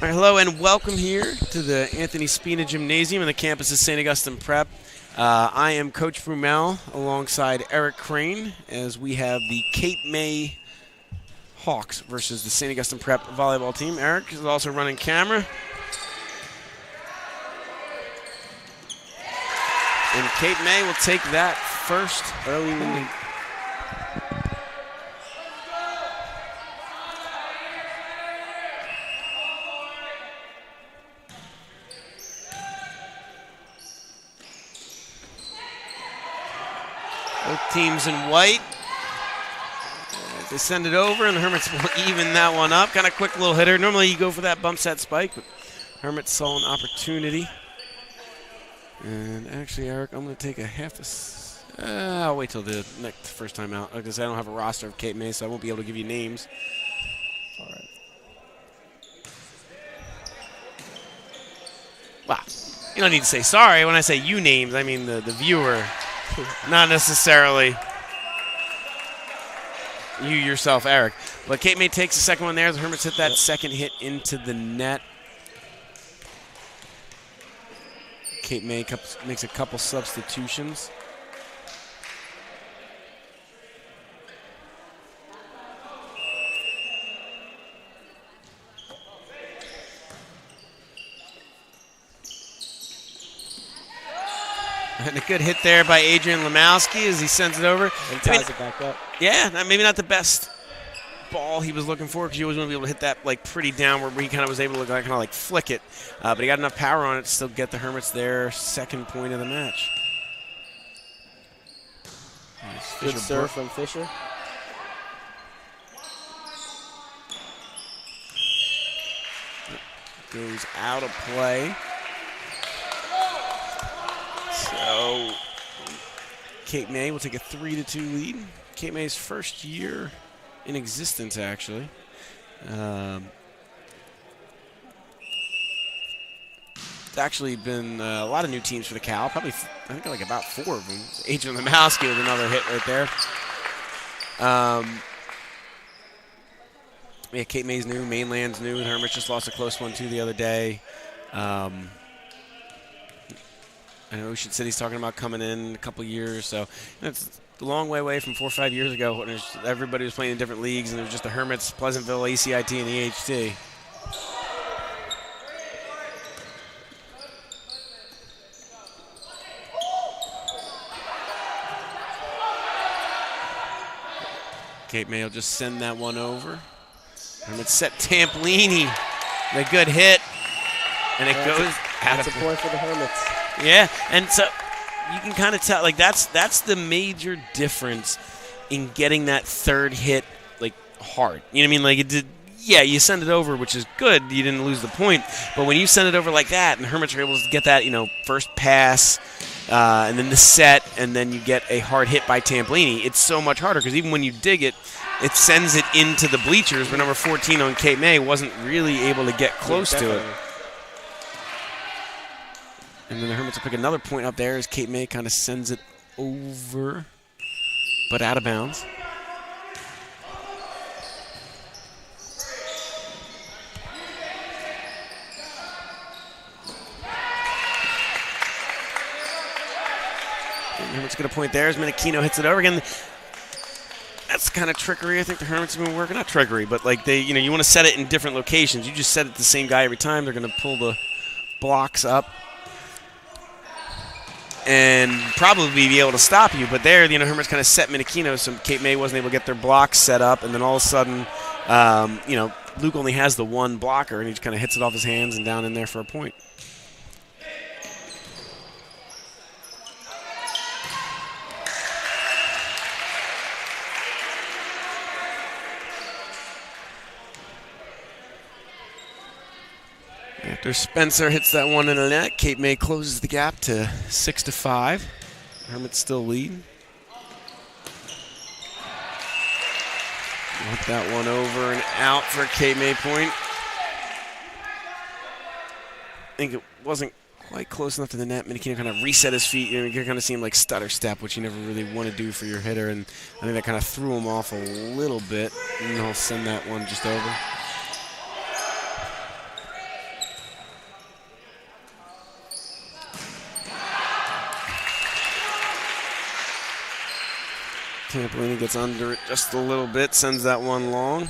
All right, hello and welcome here to the Anthony Spina Gymnasium on the campus of St. Augustine Prep. I am Coach Frumel alongside Eric Crane as we have the Cape May Hawks versus the St. Augustine Prep volleyball team. Eric is also running camera. And Cape May will take that first early lead. Both teams in white. They send it over, and the Hermits will even that one up. Kind of quick little hitter. Normally you go for that bump set spike, but Hermits saw an opportunity. And actually, Eric, I'm going to take a I'll wait till the first time out because I don't have a roster of Cape May, so I won't be able to give you names. All right. Wow. You don't need to say sorry. When I say you names, I mean the viewer, not necessarily you yourself, Eric. But Cape May takes the second one there. The Hermits hit that second hit into the net. Cape May makes a couple substitutions. And a good hit there by Adrian Lemowski as he sends it over. And ties it back up. Yeah, maybe not the best ball he was looking for because you always want to be able to hit that like pretty downward where he kind of was able to kind of like flick it. But he got enough power on it to still get the Hermits their second point of the match. Nice. Good serve from Fisher. Goes out of play. So Cape May will take a 3-2 lead. Cape May's first year in existence, actually. It's actually been a lot of new teams for the Cal. Probably, I think like about 4 of them. Adrian Lemowski with another hit right there. Yeah, Cape May's new, Mainland's new, and Hermits just lost a close one too the other day. I know Ocean City's talking about coming in a couple years, so it's a long way away from 4 or 5 years ago when everybody was playing in different leagues, and it was just the Hermits, Pleasantville, ACIT, and EHT. Cape May will just send that one over. Hermits set Tampolini, a good hit, and it goes out of That's a point for the Hermits. Yeah, and so you can kind of tell, like that's the major difference in getting that third hit like hard. You know what I mean? Like it did. Yeah, you send it over, which is good. You didn't lose the point, but when you send it over like that, and Hermits are able to get that, first pass, and then the set, and then you get a hard hit by Tampolini, it's so much harder because even when you dig it, it sends it into the bleachers. But number 14 on Cape May wasn't really able to get close to it. And then the Hermits will pick another point up there as Cape May kind of sends it over, but out of bounds. And the Hermits get a point there as Menachino hits it over again. That's kind of trickery. I think the Hermits have been working. Not trickery, but like you want to set it in different locations. You just set it to the same guy every time. They're going to pull the blocks up and probably be able to stop you. But there, Hermits kind of set Menachino, so Cape May wasn't able to get their blocks set up. And then all of a sudden, Luke only has the one blocker, and he just kind of hits it off his hands and down in there for a point. After Spencer hits that one in the net, Cape May closes the gap to 6-5. Hermits still lead. Let that one over and out for a Cape May point. I think it wasn't quite close enough to the net. Menachino kind of reset his feet. You kind of see him like stutter step, which you never really want to do for your hitter. And I think that kind of threw him off a little bit. And he'll send that one just over. Tampolini gets under it just a little bit, sends that one long.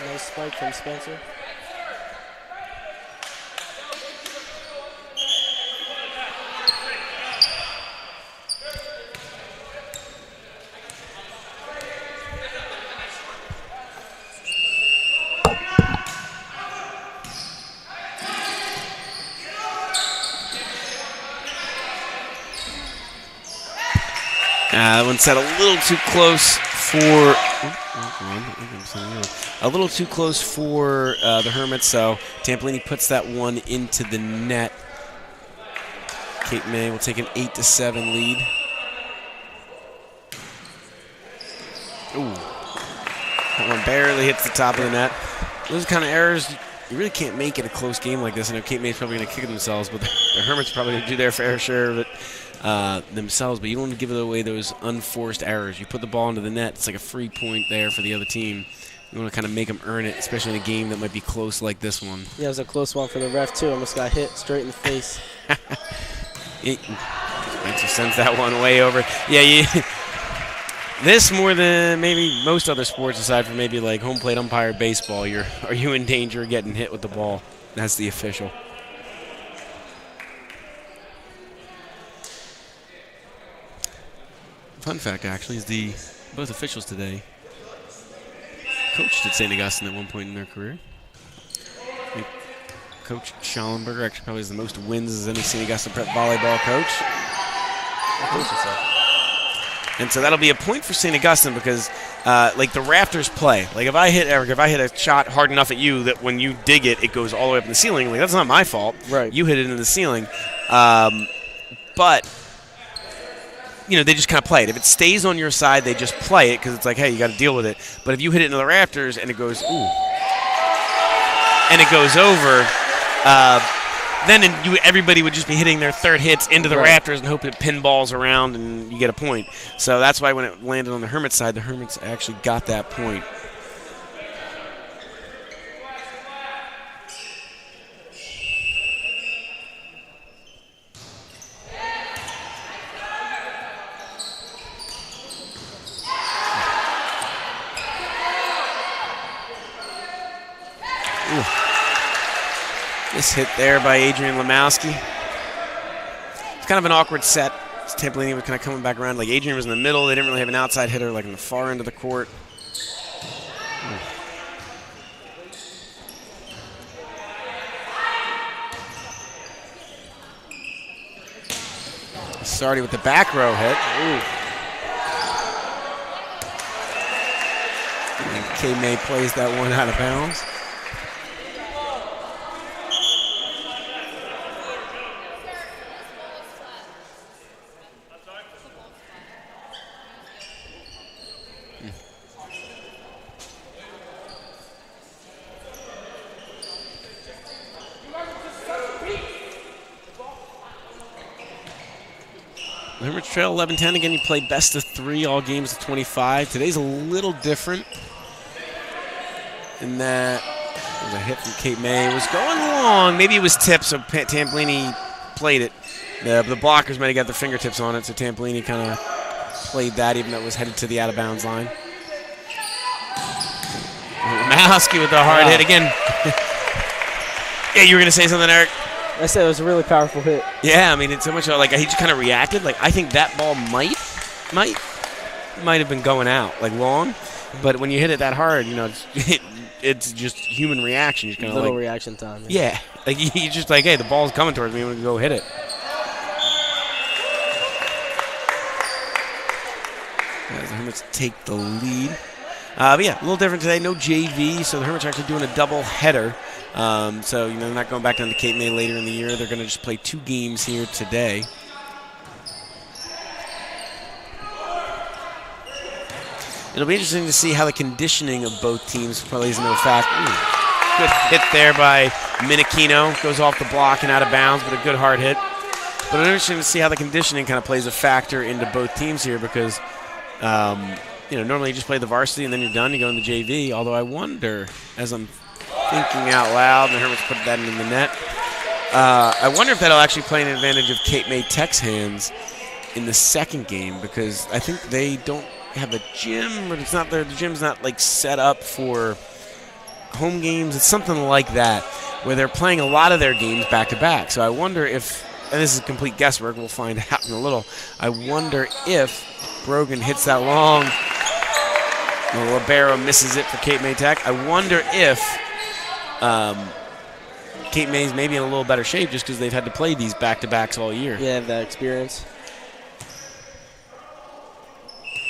Nice spike from Spencer. That one set a little too close for the Hermits, so Tampolini puts that one into the net. Cape May will take an 8-7 lead. Ooh, that one barely hits the top of the net. Those kind of errors you really can't make in a close game like this. I know Cape May's probably going to kick themselves, but the Hermits are probably going to do their fair share of it themselves. But you don't want to give away those unforced errors. You put the ball into the net, it's like a free point there for the other team. You want to kind of make them earn it, especially in a game that might be close like this one. Yeah, it was a close one for the ref, too. Almost got hit straight in the face. Spencer sends that one way over. Yeah, this more than maybe most other sports, aside from maybe like home plate umpire baseball, are you in danger of getting hit with the ball? That's the official. Fun fact, actually, is both officials today coached at St. Augustine at one point in their career. I think Coach Schallenberger actually probably has the most wins as any St. Augustine Prep volleyball coach. I think so. And so that'll be a point for St. Augustine because, like, the rafters play. Like, if I hit a shot hard enough at you that when you dig it, it goes all the way up in the ceiling, like, that's not my fault. Right. You hit it in the ceiling. But, they just kind of play it. If it stays on your side, they just play it because it's like, hey, you got to deal with it. But if you hit it into the rafters and it goes, ooh, and it goes over, then everybody would just be hitting their third hits into the rafters and hope it pinballs around and you get a point. So that's why when it landed on the Hermits side, the Hermits actually got that point. Ooh. This hit there by Adrian Lemowski. It's kind of an awkward set. Tampolini was kind of coming back around. Like, Adrian was in the middle. They didn't really have an outside hitter, like, in the far end of the court. Starting with the back row hit. Ooh. And K. May plays that one out of bounds. Hermits trail 11-10. Again, you play best of 3, all games of 25. Today's a little different in that there's a hit from Cape May. It was going long. Maybe it was tipped, so Tampolini played it. The blockers might have got their fingertips on it, so Tampolini kind of played that, even though it was headed to the out-of-bounds line. Lemowski with the hard hit again. Yeah, you were going to say something, Eric? I said it was a really powerful hit. Yeah, I mean, it's so much like he just kind of reacted. Like, I think that ball might have been going out, like, long. But when you hit it that hard, it's just human reaction. You're kind of little like, reaction time. Yeah, like you're just like, hey, the ball's coming towards me. I'm gonna go hit it. As the Hermits take the lead. But yeah, a little different today. No JV, so the Hermits are actually doing a double header. So they're not going back down to Cape May later in the year. They're going to just play 2 games here today. It'll be interesting to see how the conditioning of both teams plays into effect. Good hit there by Minichino. Goes off the block and out of bounds, but a good hard hit. But it's interesting to see how the conditioning kind of plays a factor into both teams here because normally you just play the varsity and then you're done. You go in the JV. Although I wonder, as I'm thinking out loud, and the Hermits put that in the net, I wonder if that'll actually play an advantage of Cape May Tech's hands in the second game, because I think they don't have a gym, or the gym's not like set up for home games. It's something like that, where they're playing a lot of their games back to back. So I wonder if, and this is complete guesswork, we'll find out in a little, I wonder if Brogan hits that long, the libero misses it for Cape May Tech. I wonder if Cape May's maybe in a little better shape just because they've had to play these back-to-backs all year. Yeah, that experience.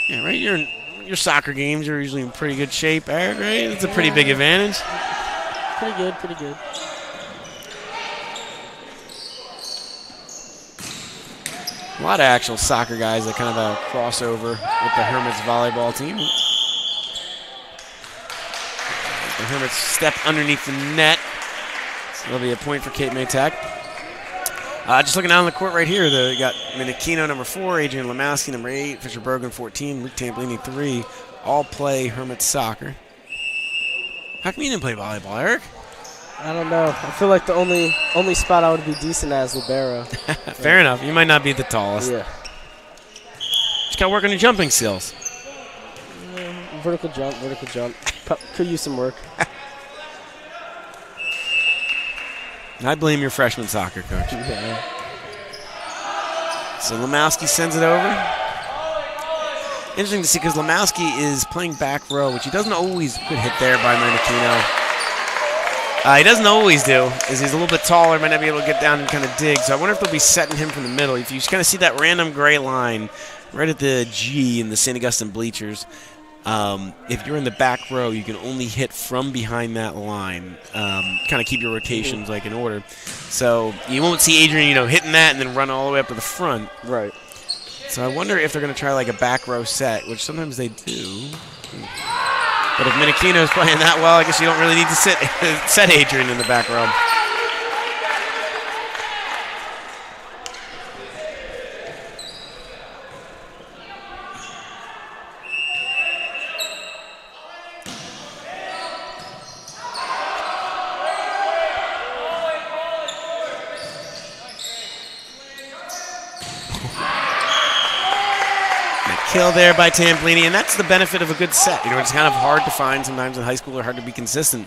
Yeah, right. Your soccer games, you're usually in pretty good shape, Eric, right? It's a pretty big advantage. Pretty good, pretty good. A lot of actual soccer guys that kind of have a crossover with the Hermits volleyball team. The Hermits step underneath the net. So that'll be a point for Cape May Tech. Just looking down the court right here, you got Minikino, number 4, Adrian Lemowski, number 8, Fisher Brogan, 14, Luke Tampolini, 3. All play Hermits soccer. How come you didn't play volleyball, Eric? I don't know. I feel like the only spot I would be decent at is libero. Fair enough. You might not be the tallest. Yeah. Just got to work on your jumping skills. Vertical jump. Could use some work. I blame your freshman soccer coach. Yeah. So Lemowski sends it over. Interesting to see because Lemowski is playing back row, which he doesn't always. Good hit there by Minikino. He doesn't always do, is he's a little bit taller, might not be able to get down and kind of dig. So I wonder if they'll be setting him from the middle. If you kind of see that random gray line right at the G in the St. Augustine bleachers, if you're in the back row, you can only hit from behind that line. Kind of keep your rotations like in order. So you won't see Adrian, hitting that and then run all the way up to the front. Right. So I wonder if they're going to try like a back row set, which sometimes they do. But if Minikino's playing that well, I guess you don't really need to set Adrian in the back row. Kill there by Tampolini, and that's the benefit of a good set. It's kind of hard to find sometimes in high school or hard to be consistent.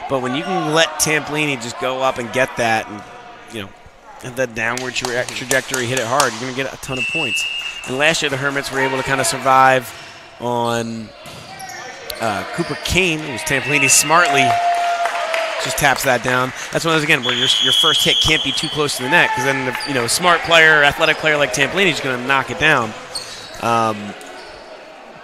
But when you can let Tampolini just go up and get that and, have that downward trajectory, hit it hard, you're going to get a ton of points. And last year the Hermits were able to kind of survive on Cooper Kane. It was Tampolini smartly just taps that down. That's one of those, again, where your first hit can't be too close to the net because then, a smart player, athletic player like Tampolini is going to knock it down.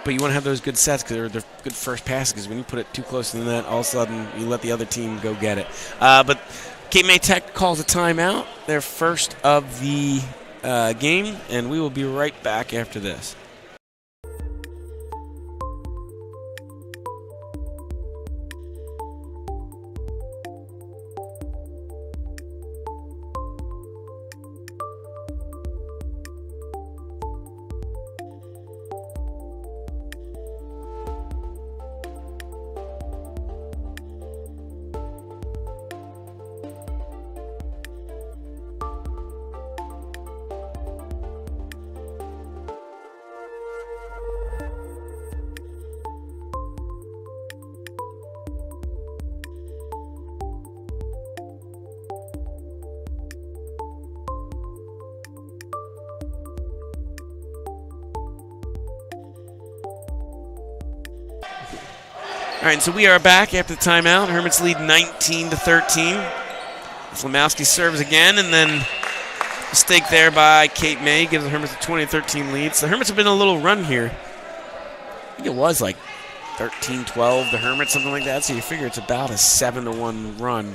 But you want to have those good sets because they're good first passes, because when you put it too close to the net, all of a sudden you let the other team go get it. But Cape May Tech calls a timeout, their first of the game, and we will be right back after this. All right, so we are back after the timeout. Hermits lead 19-13. Lemowski serves again, and then a mistake there by Cape May gives the Hermits a 20-13 lead. So the Hermits have been a little run here. I think it was like 13-12, the Hermits, something like that. So you figure it's about a 7-1 run.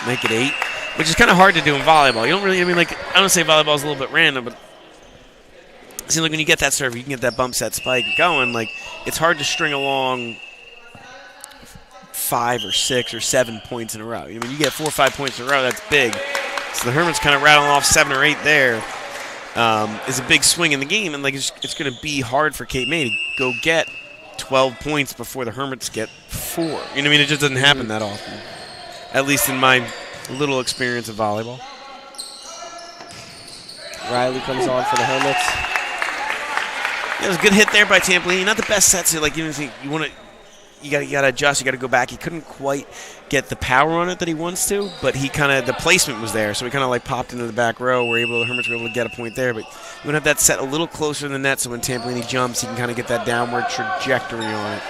Make it 8, which is kind of hard to do in volleyball. You don't really, I don't say volleyball is a little bit random, but it seems like when you get that serve, you can get that bump set spike going. It's hard to string along 5 or 6 or 7 points in a row. You get 4 or 5 points in a row, that's big. So the Hermits kind of rattling off 7 or 8 there. is a big swing in the game, and like it's going to be hard for Cape May to go get 12 points before the Hermits get 4. You know what I mean? It just doesn't happen that often, at least in my little experience of volleyball. Riley comes on for the Hermits. It was a good hit there by Tampolini. Not the best set, so like you want to. You got to adjust. You got to go back. He couldn't quite get the power on it that he wants to, but he kind of the placement was there, so he kind of like popped into the back row. The Hermits were able to get a point there, but you want to have that set a little closer to the net, so when Tampolini jumps, he can kind of get that downward trajectory on it.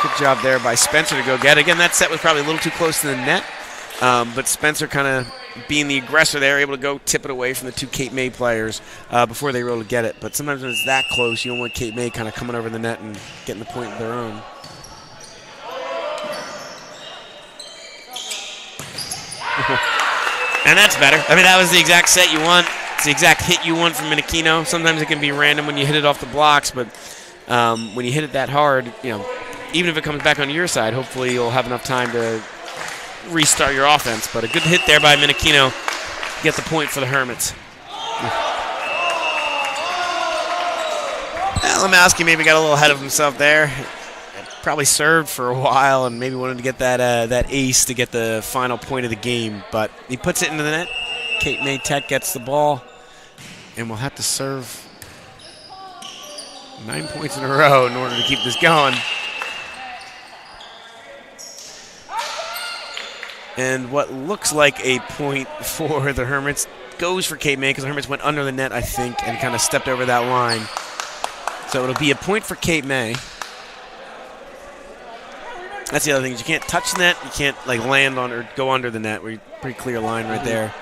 Good job there by Spencer to go get it. Again, that set was probably a little too close to the net, but Spencer kind of being the aggressor there, able to go tip it away from the 2 Cape May players before they were able to get it. But sometimes when it's that close, you don't want Cape May kind of coming over the net and getting the point of their own. And that's better. I mean, that was the exact set you want. It's the exact hit you want from Minichino. Sometimes it can be random when you hit it off the blocks, but when you hit it that hard, even if it comes back on your side, hopefully you'll have enough time to restart your offense. But a good hit there by Minichino. Get the point for the Hermits. Lemowski maybe got a little ahead of himself there. Probably served for a while and maybe wanted to get that ace to get the final point of the game. But he puts it into the net. Cape May Tech gets the ball. And we'll have to serve 9 points in a row in order to keep this going. And what looks like a point for the Hermits goes for Cape May because the Hermits went under the net, I think, and kind of stepped over that line. So it'll be a point for Cape May. That's the other thing. You can't touch the net. You can't like land on or go under the net. Pretty clear line right there.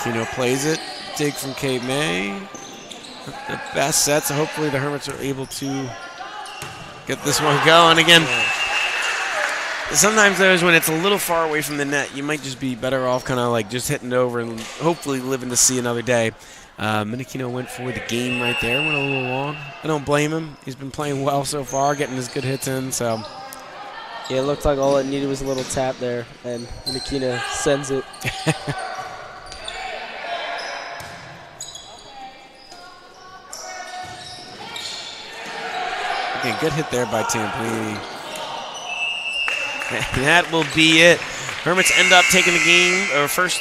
Kino plays it. Dig from Cape May. The best set, so hopefully the Hermits are able to get this one going. Again, sometimes there's when it's a little far away from the net, you might just be better off kind of like just hitting it over and hopefully living to see another day. Minichino went for the game right there. Went a little long. I don't blame him. He's been playing well so far, getting his good hits in. So yeah, it looked like all it needed was a little tap there, and Minichino sends it. Again, good hit there by Tampolini. That will be it. Hermits end up taking the game, or first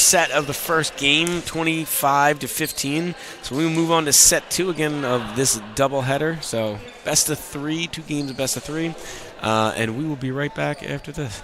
set of the first game, 25-15. So we will move on to set 2 again of this doubleheader. So best of 3, 2 games of best of 3. And we will be right back after this.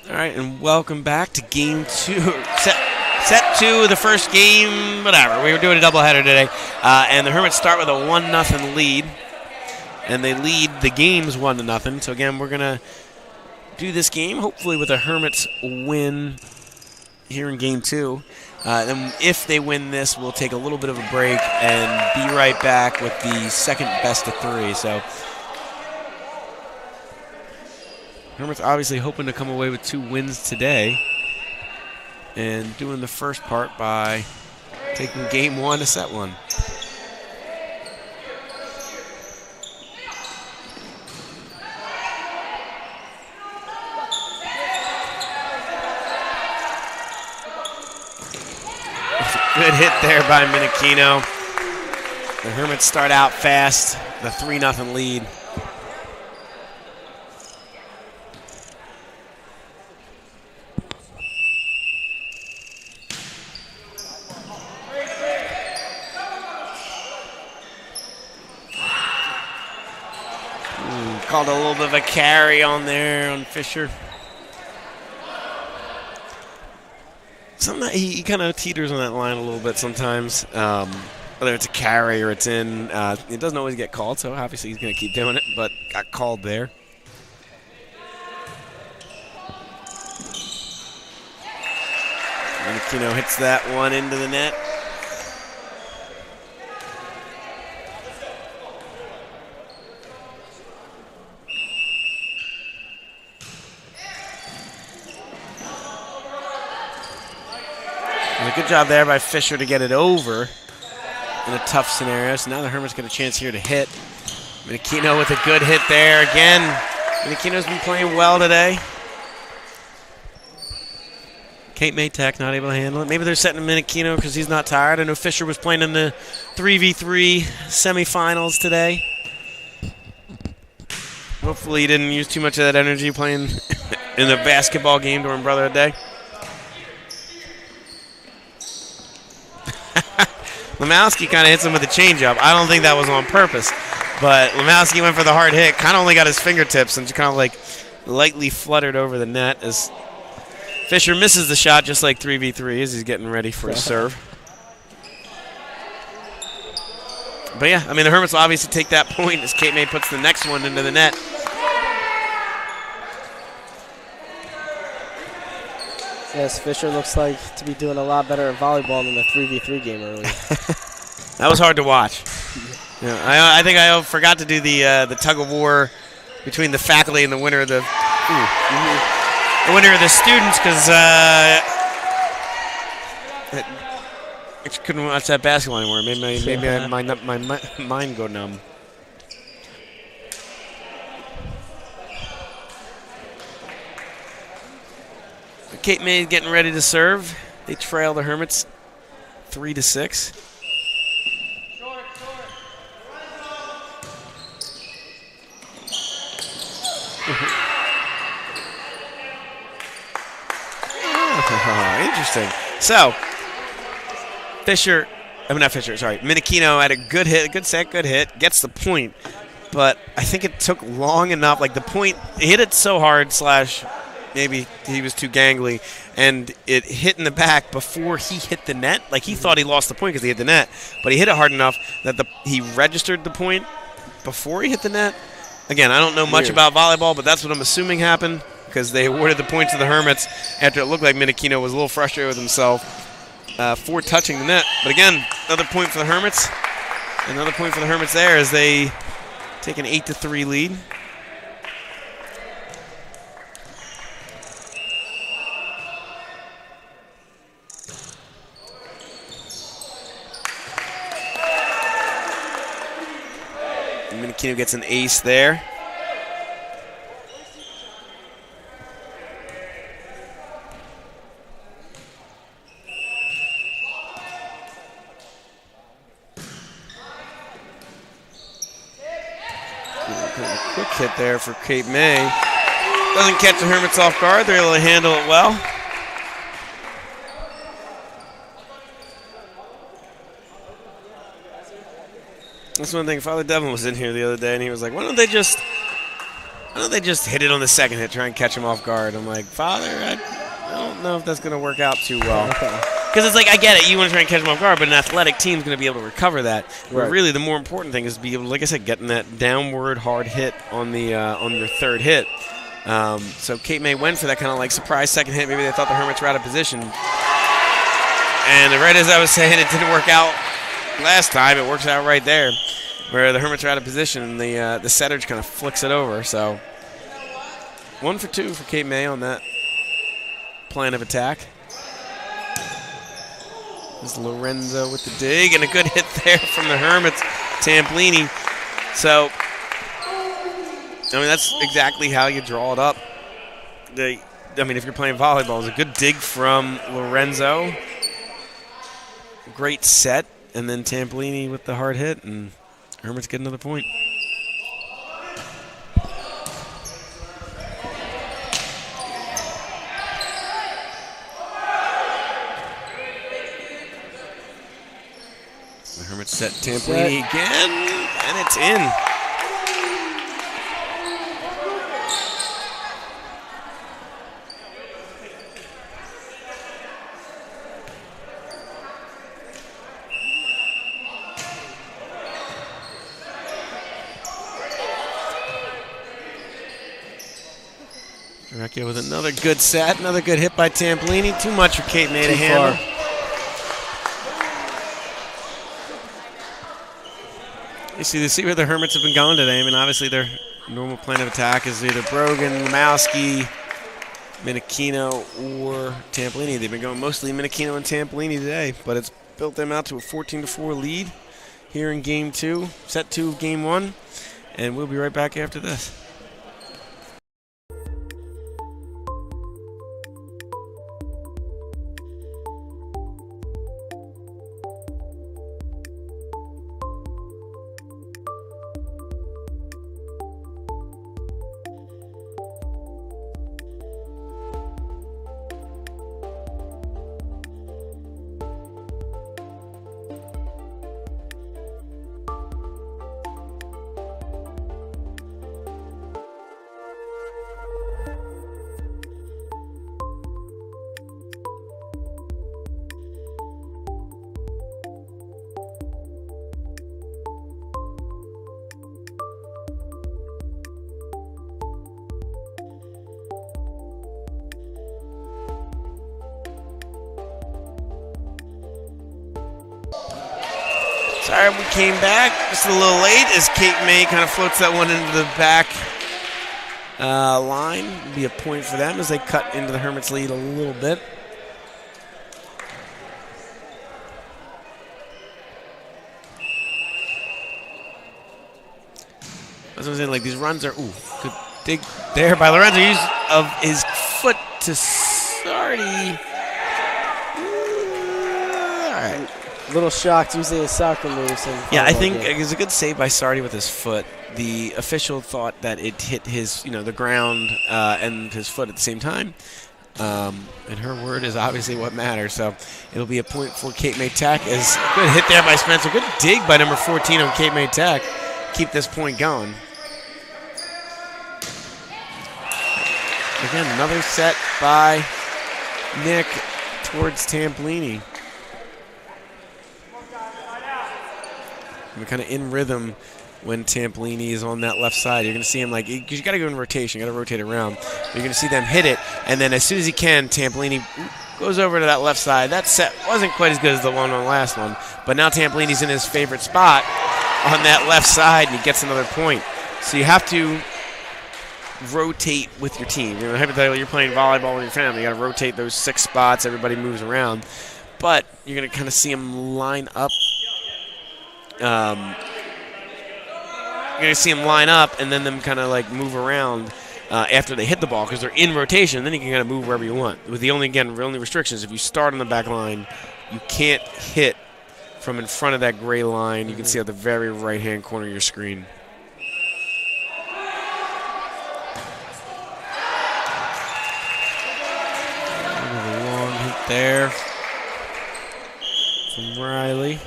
All right, and welcome back to game 2. Set 2 of the first game, whatever. We were doing a doubleheader today. And the Hermits start with a 1-0 lead. And they lead the games 1-0. So, again, we're going to do this game, hopefully with a Hermits win here in game 2. And if they win this, we'll take a little bit of a break and be right back with the second best of 3. So, Hermits obviously hoping to come away with 2 wins today. And doing the first part by taking game 1 to set 1. Good hit there by Minikino. The Hermits start out fast, the 3-0 lead. Called a little bit of a carry on there on Fisher. Sometimes he kind of teeters on that line a little bit sometimes. Whether it's a carry or it's in, it doesn't always get called, so obviously he's going to keep doing it, but got called there. Minikino hits that one into the net. Good job there by Fisher to get it over in a tough scenario. So now the Hermits get a chance here to hit. Minikino with a good hit there. Again, Minikino's been playing well today. Cape May Tech not able to handle it. Maybe they're setting Minikino because he's not tired. I know Fisher was playing in the 3v3 semifinals today. Hopefully he didn't use too much of that energy playing in the basketball game during Brotherhood Day. Lemowski kind of hits him with a changeup. I don't think that was on purpose, but Lemowski went for the hard hit, kind of only got his fingertips and just kind of like lightly fluttered over the net as Fisher misses the shot just like 3v3 as he's getting ready for his serve. But yeah, I mean, the Hermits will obviously take that point as Cape May puts the next one into the net. Yes, Fisher looks like to be doing a lot better at volleyball than the 3v3 game earlier. That was hard to watch. Yeah, I think I forgot to do the tug of war between the faculty and the winner of the winner of the students because I just couldn't watch that basketball anymore. Maybe my mind go numb. Cape May getting ready to serve. They trail the Hermits 3-6. Interesting. So, Minikino had a good hit, good set, good hit, gets the point, but I think it took long enough. Like the point, he hit it so hard / maybe he was too gangly, and it hit in the back before he hit the net. Like he thought he lost the point because he hit the net, but he hit it hard enough that he registered the point before he hit the net. Again, I don't know much about volleyball, but that's what I'm assuming happened because they awarded the point to the Hermits after it looked like Minikino was a little frustrated with himself for touching the net. But again, another point for the Hermits. Another point for the Hermits there as they take an 8-3 lead. Minikino gets an ace there. Quick hit there for Cape May. Doesn't catch the Hermits off guard. They're able to handle it well. That's one thing. Father Devlin was in here the other day, and he was like, why don't they just Why don't they just hit it on the second hit, try and catch him off guard? I'm like, Father, I don't know if that's going to work out too well. Because it's like, I get it, you want to try and catch him off guard, but an athletic team's going to be able to recover that. Right. But really, the more important thing is to be able to, like I said, getting that downward hard hit on the on your third hit. So Cape May went for that kind of like surprise second hit. Maybe they thought the Hermits were out of position. And right as I was saying, it didn't work out last time. It works out right there, where the Hermits are out of position and the setter kind of flicks it over. So 1 for 2 for Cape May on that plan of attack. This is Lorenzo with the dig and a good hit there from the Hermits, Tamplini. So, I mean, that's exactly how you draw it up. I mean, if you're playing volleyball, it's a good dig from Lorenzo. Great set, and then Tamplini with the hard hit, and Hermits get another point. The Hermits set Tamplini again, and it's in. Recchia with another good set, another good hit by Tamplini. Too much for Cape May to handle. You see where the Hermits have been going today. I mean, obviously their normal plan of attack is either Brogan, Lemowski, Minikino, or Tamplini. They've been going mostly Minikino and Tamplini today, but it's built them out to a 14-4 lead here in Game 2, Set 2 of Game 1, and we'll be right back after this. Sorry, we came back just a little late as Cape May kind of floats that one into the back line. It'll be a point for them as they cut into the Hermits' lead a little bit. As I was saying, like these runs are, good dig there by Lorenzo. Use of his foot to Sardi. All right. A little shocked using his soccer moves. Yeah, I think it was a good save by Sardi with his foot. The official thought that it hit his, the ground and his foot at the same time. And her word is obviously what matters. So it'll be a point for Cape May Tech. As good hit there by Spencer. Good dig by number 14 on Cape May Tech. Keep this point going. Again, another set by Nick towards Tamplini. We're kind of in rhythm when Tamplini is on that left side. You're going to see him because you got to go in rotation. You got to rotate around. You're going to see them hit it, and then as soon as he can, Tamplini goes over to that left side. That set wasn't quite as good as the one on the last one, but now Tamplini's in his favorite spot on that left side, and he gets another point. So you have to rotate with your team. Hypothetically, you're playing volleyball with your family. You got to rotate those 6 spots. Everybody moves around, but you're going to kind of see them line up. You're going to see them line up and then them kind of move around after they hit the ball because they're in rotation. Then you can kind of move wherever you want. With the only restrictions, if you start on the back line, you can't hit from in front of that gray line. You can see at the very right-hand corner of your screen. A long hit there from Riley.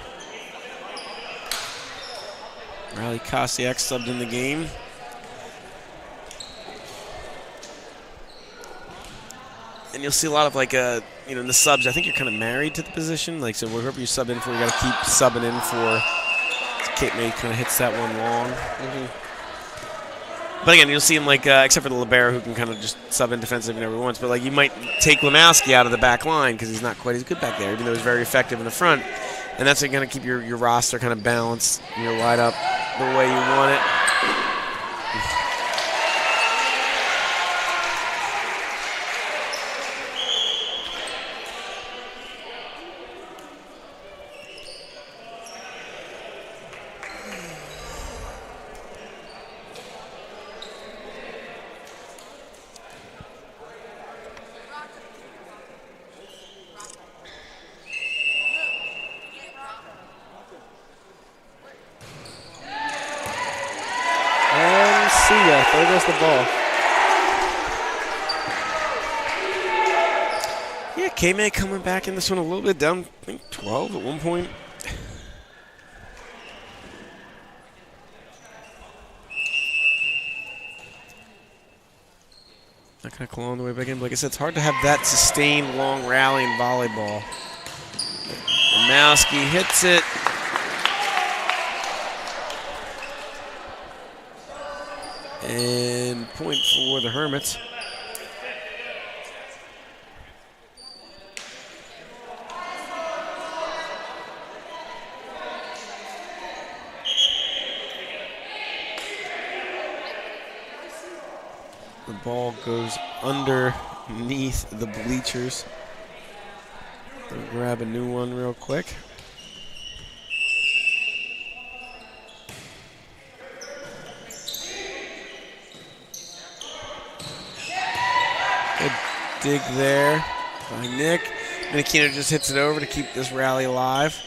Riley Kosiak subbed in the game. And you'll see a lot of like in the subs. I think you're kind of married to the position. Like so, whoever you sub in for, you got to keep subbing in for. Cape May kind of hits that one long. But again, you'll see him like except for the libero who can kind of just sub in defensive whenever he wants. But like you might take Lemowski out of the back line because he's not quite as good back there, even though he's very effective in the front. And that's going to keep your roster kind of balanced, your lineup the way you want it. See ya. There goes the ball. Yeah, K-May coming back in this one a little bit down, I think 12 at one point. Not going to claw on the way back in. But like I said, it's hard to have that sustained long rally in volleyball. Lemowski hits it. And point for the Hermits. The ball goes underneath the bleachers. I'll grab a new one real quick. Good dig there by Nick. Minikino just hits it over to keep this rally alive.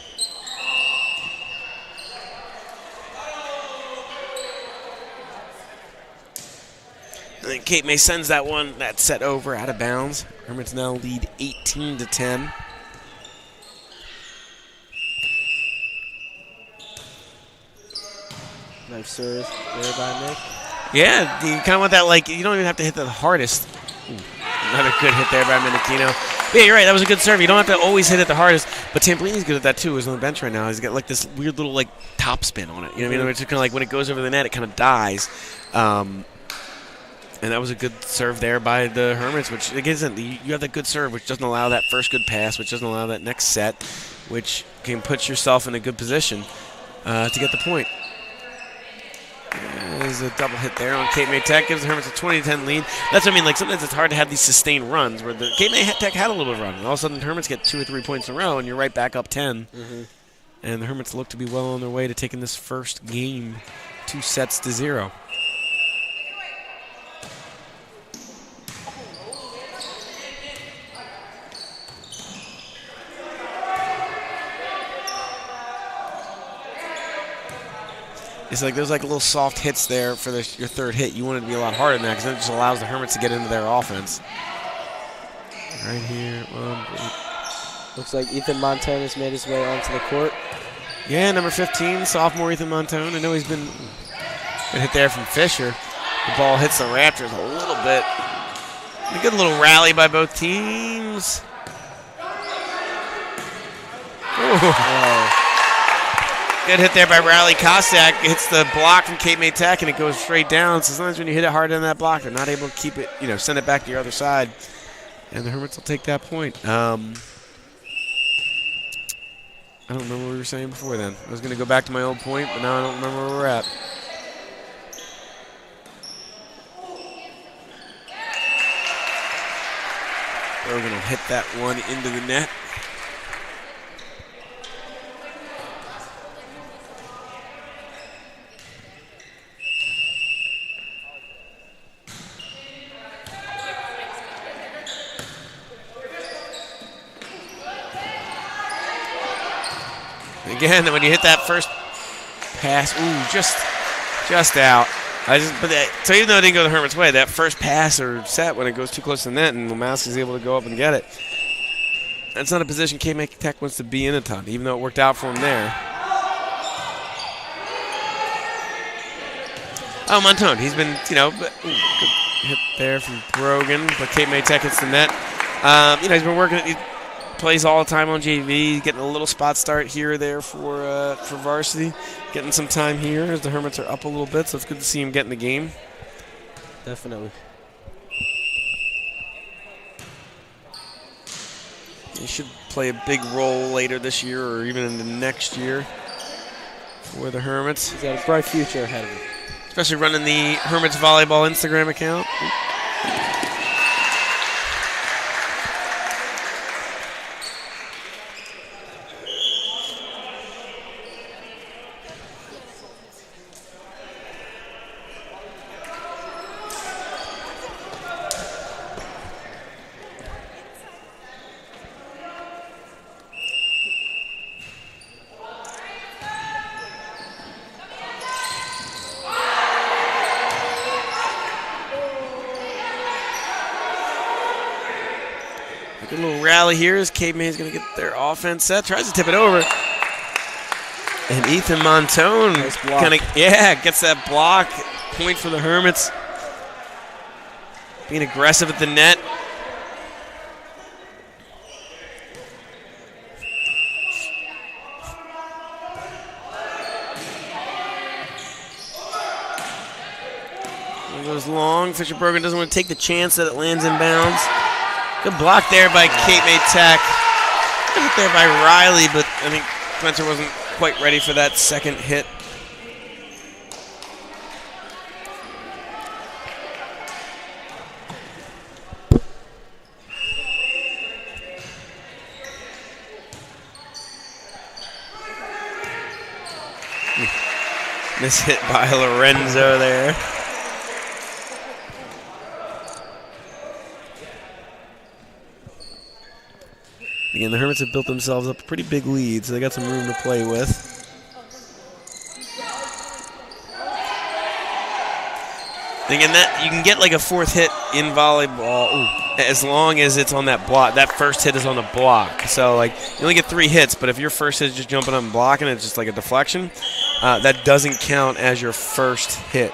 And then Cape May sends that set over out of bounds. Hermits now lead 18-10. Nice serve there by Nick. Yeah, you kind of want that, like, you don't even have to hit the hardest. Ooh, another good hit there by Minikino. But yeah, you're right, that was a good serve. You don't have to always hit it the hardest. But Tampolini's good at that too. He's on the bench right now. He's got like this weird little like top spin on it. You know what I mean? It's kind of like when it goes over the net, it kind of dies. And that was a good serve there by the Hermits, which again, you have that good serve, which doesn't allow that first good pass, which doesn't allow that next set, which can put yourself in a good position to get the point. There's a double hit there on Cape May Tech. Gives the Hermits a 20-10 lead. That's what I mean. Like sometimes it's hard to have these sustained runs where the Cape May Tech had a little bit of run, and all of a sudden the Hermits get 2 or 3 points in a row, and you're right back up 10. And the Hermits look to be well on their way to taking this first game 2-0. It's like there's like little soft hits there for your third hit. You want it to be a lot harder than that because that just allows the Hermits to get into their offense. Right here. Looks like Ethan Montone has made his way onto the court. Yeah, number 15, sophomore Ethan Montone. I know he's been good hit there from Fisher. The ball hits the Raptors a little bit. A good little rally by both teams. Good hit there by Riley Kostak. Hits the block from Cape May Tech, and it goes straight down. So sometimes when you hit it hard on that block, they're not able to keep it, send it back to your other side. And the Hermits will take that point. I don't remember what we were saying before then. I was going to go back to my old point, but now I don't remember where we're at. We're going to hit that one into the net. Again, when you hit that first pass, just out. So even though it didn't go the Hermits' way, that first pass or set when it goes too close to the net and Lemowski is able to go up and get it, that's not a position Cape May Tech wants to be in a ton, even though it worked out for him there. Oh, Montone, he's been, good hit there from Brogan, but Cape May Tech hits the net. He's been working. He plays all the time on JV, getting a little spot start here or there for varsity, getting some time here as the Hermits are up a little bit. So it's good to see him get in the game. Definitely. He should play a big role later this year or even in the next year for the Hermits. He's got a bright future ahead of him. Especially running the Hermits Volleyball Instagram account. Good little rally here as Caveman's going to get their offense set. Tries to tip it over. And Ethan Montone nice kind of, gets that block. Point for the Hermits. Being aggressive at the net. It goes long. Fisher Brogan doesn't want to take the chance that it lands in bounds. Good block there by Cape May Tech. Good hit there by Riley, but I think Spencer wasn't quite ready for that second hit. Miss hit by Lorenzo there. Again, the Hermits have built themselves up a pretty big lead, so they got some room to play with. Thinking that you can get like a fourth hit in volleyball as long as it's on that block. That first hit is on the block. So, like, you only get 3 hits, but if your first hit is just jumping up and blocking, it's just like a deflection, that doesn't count as your first hit.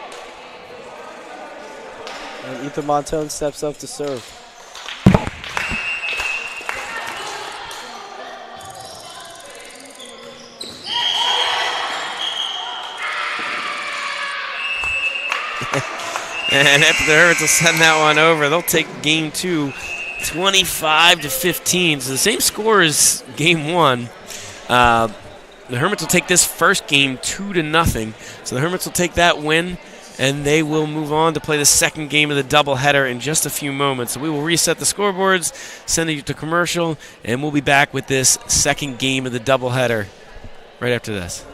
And Ethan Montone steps up to serve. And after the Hermits will send that one over, they'll take game 2, 25-15. So the same score as game 1. The Hermits will take this first game 2-0. So the Hermits will take that win, and they will move on to play the second game of the doubleheader in just a few moments. So we will reset the scoreboards, send you to commercial, and we'll be back with this second game of the doubleheader right after this.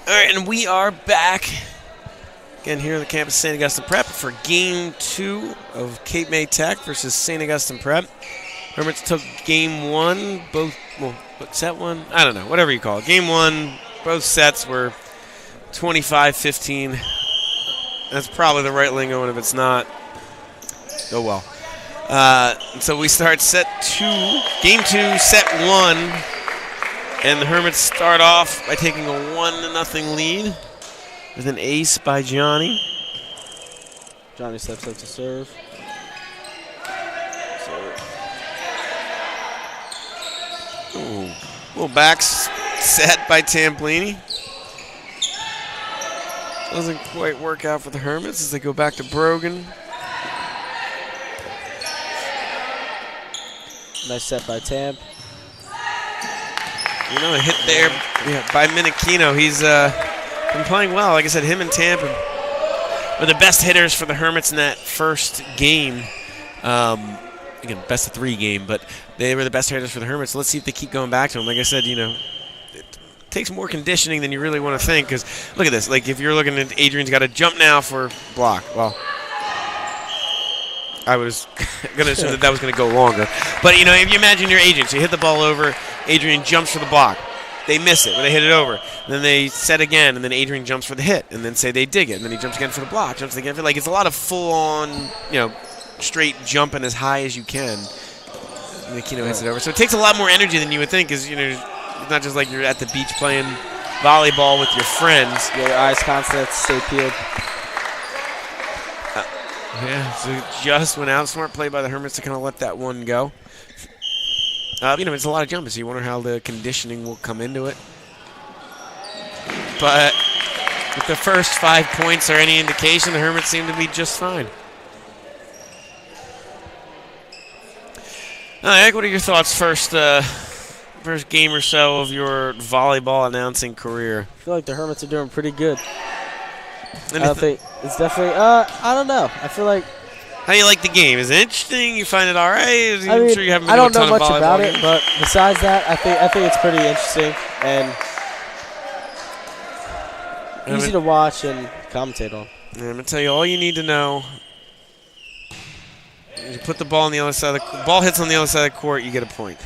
All right, and we are back again here on the campus of St. Augustine Prep for Game 2 of Cape May Tech versus St. Augustine Prep. Hermits took Game 1, set 1? I don't know, whatever you call it. Game 1, both sets were 25-15. That's probably the right lingo, and if it's not, oh well. So we start set 2, Game 2, set 1, and the Hermits start off by taking a 1-0 lead with an ace by Johnny. Johnny steps up to serve. Ooh, little back set by Tamplini. Doesn't quite work out for the Hermits as they go back to Brogan. Nice set by Tamp. You know, a hit there by Minikino. He's been playing well. Like I said, him and Tamp were the best hitters for the Hermits in that first game. Again, best of 3 game, but they were the best hitters for the Hermits. So let's see if they keep going back to them. Like I said, you know, it takes more conditioning than you really want to think. Because look at this. Like if you're looking at Adrian's got to jump now for block. Well, I was going to assume that was going to go longer. But, you know, if you imagine your Adrian, so you hit the ball over, Adrian jumps for the block. They miss it, but they hit it over. And then they set again, and then Adrian jumps for the hit. And then say they dig it, and then he jumps again for the block, jumps again for, like, it's a lot of full-on, you know, straight jumping as high as you can. And Aquino hits it over. So it takes a lot more energy than you would think, because, you know, it's not just like you're at the beach playing volleyball with your friends. Yeah, your eyes constantly have to stay peeled. Yeah, so it just went out. Smart play by the Hermits to kind of let that one go. You know, it's a lot of jumping, so you wonder how the conditioning will come into it. But if the first 5 points are any indication, the Hermits seem to be just fine. Eric, what are your thoughts first game or so of your volleyball announcing career? I feel like the Hermits are doing pretty good. I don't think it's definitely. I don't know. I feel like. How do you like the game? Is it interesting? You find it all right? I mean, sure you haven't I don't know much about it, but besides that, I think it's pretty interesting and easy to watch and commentate on. I'm gonna tell you all you need to know. You put the ball on the other side of the ball hits on the other side of the court, you get a point.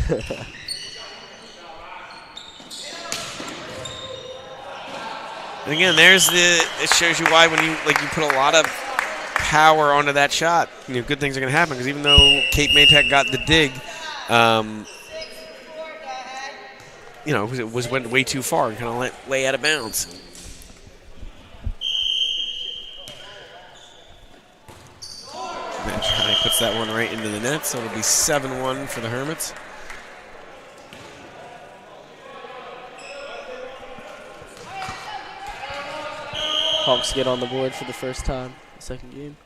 And again, it shows you why when you put a lot of power onto that shot, you know, good things are going to happen. Because even though Cape May Tech got the dig, you know, it went way too far and kind of went way out of bounds. Johnny puts that one right into the net, so it'll be 7-1 for the Hermits. Hawks get on the board for the first time, the second game.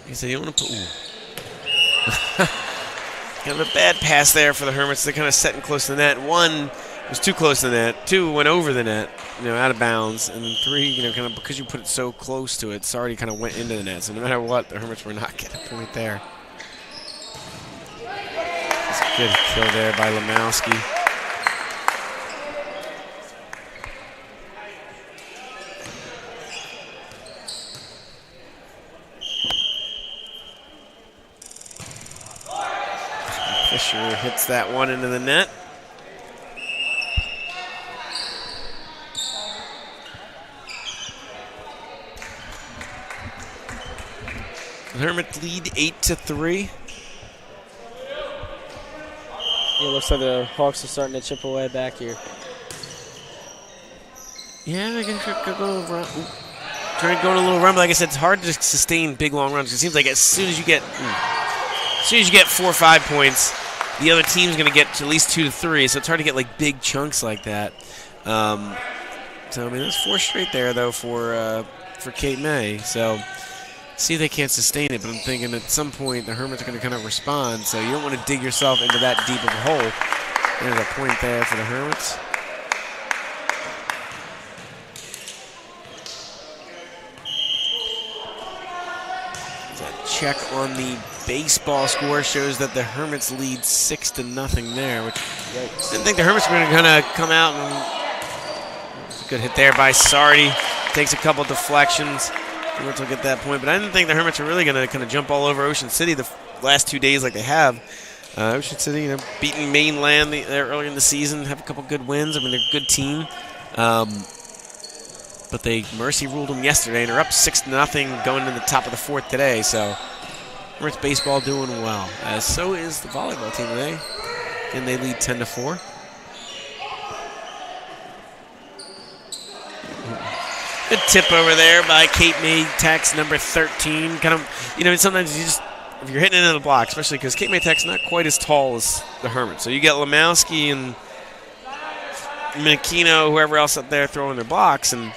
He said, you want to put... Kind of a bad pass there for the Hermits. They're kind of setting close to the net. 1 was too close to the net. 2 went over the net, you know, out of bounds. And then 3, you know, kind of because you put it so close to it, it's already kind of went into the net. So no matter what, the Hermits were not getting a point there. That's a good kill there by Lemowski. Fisher hits that one into the net. The Hermits lead 8-3. It looks like the Hawks are starting to chip away back here. Yeah, they're going to go a run. Trying to go on a little run, but like I said, it's hard to sustain big long runs. It seems like as soon as you get 4 or 5 points, the other team's going to get to at least 2 to 3. So it's hard to get like big chunks like that. So I mean, that's 4 straight there though for Cape May. So see if they can't sustain it. But I'm thinking at some point the Hermits are going to kind of respond. So you don't want to dig yourself into that deep of a hole. There's a point there for the Hermits. check on the baseball score. Shows that the Hermits lead 6-0 there, which I didn't think the Hermits were going to kind of come out. And it's a good hit there by Sardi. Takes a couple deflections. Hermits will get that point, but I didn't think the Hermits were really going to kind of jump all over Ocean City the last 2 days like they have. Ocean City, beating Mainland there earlier in the season, have a couple good wins. I mean, they're a good team. But they mercy ruled them yesterday, and they're up 6-0 going into the top of the fourth today. So Hermits baseball doing well, as so is the volleyball team today. And they lead 10-4. Good tip over there by Cape May Tech's number 13. Kind of, sometimes you just, if you're hitting into the block, especially because Cape May Tech's not quite as tall as the Hermits. So you get Lemowski and Minikino, whoever else up there throwing their blocks, and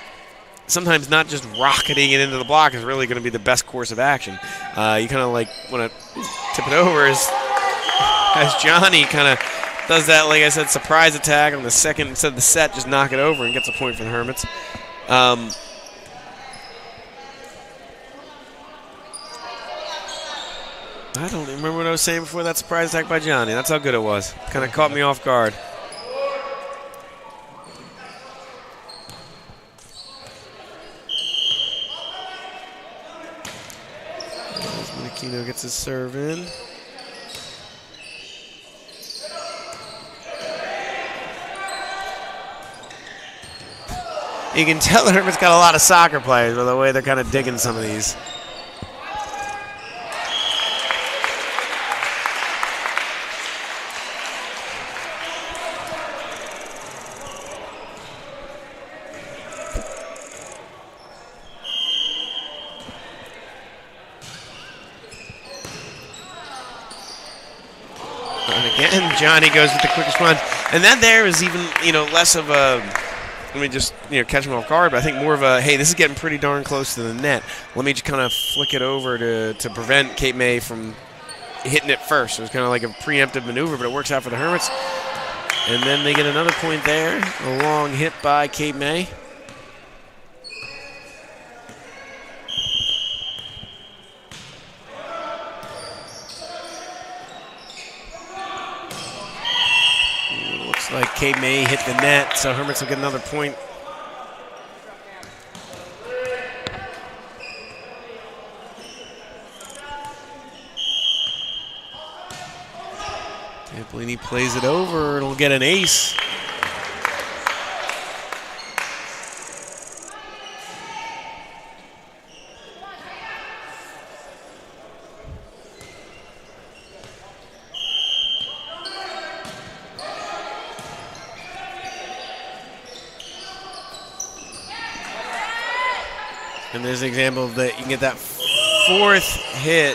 sometimes not just rocketing it into the block is really going to be the best course of action. You kind of like want to tip it over as Johnny kind of does that, like I said, surprise attack on the second instead of the set, just knock it over and gets a point for the Hermits. I don't remember what I was saying before that surprise attack by Johnny. That's how good it was. Kind of caught me off guard. Minikino gets his serve in. You can tell the Hermits got a lot of soccer players by the way they're kind of digging some of these. And again, Johnny goes with the quickest run. And that there is even, less of a, let me just, catch him off guard, but I think more of a, hey, this is getting pretty darn close to the net. Let me just kind of flick it over to prevent Cape May from hitting it first. So it's kind of like a preemptive maneuver, but it works out for the Hermits. And then they get another point there. A long hit by Cape May. Like Cape May hit the net, so Hermits will get another point. Tampolini plays it over, it'll get an ace. And there's an example of that. You can get that fourth hit.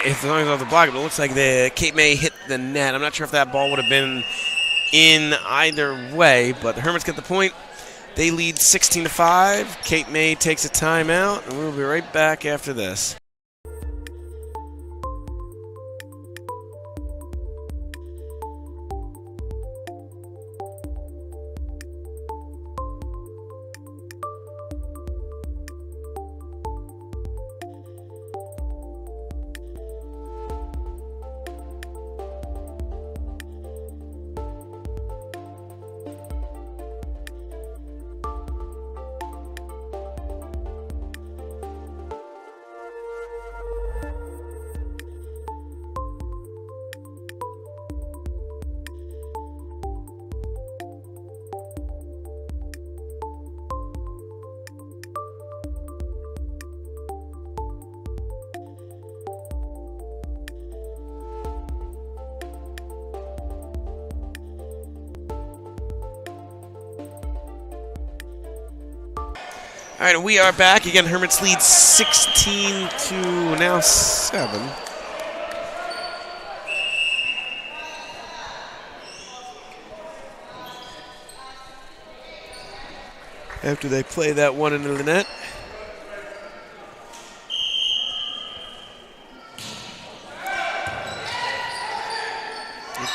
As long as off the block, but it looks like the Cape May hit the net. I'm not sure if that ball would have been in either way, but the Hermits get the point. They lead 16-5. Cape May takes a timeout, and we'll be right back after this. All right, we are back. Again, Hermits lead 16 to now 7. After they play that one into the net.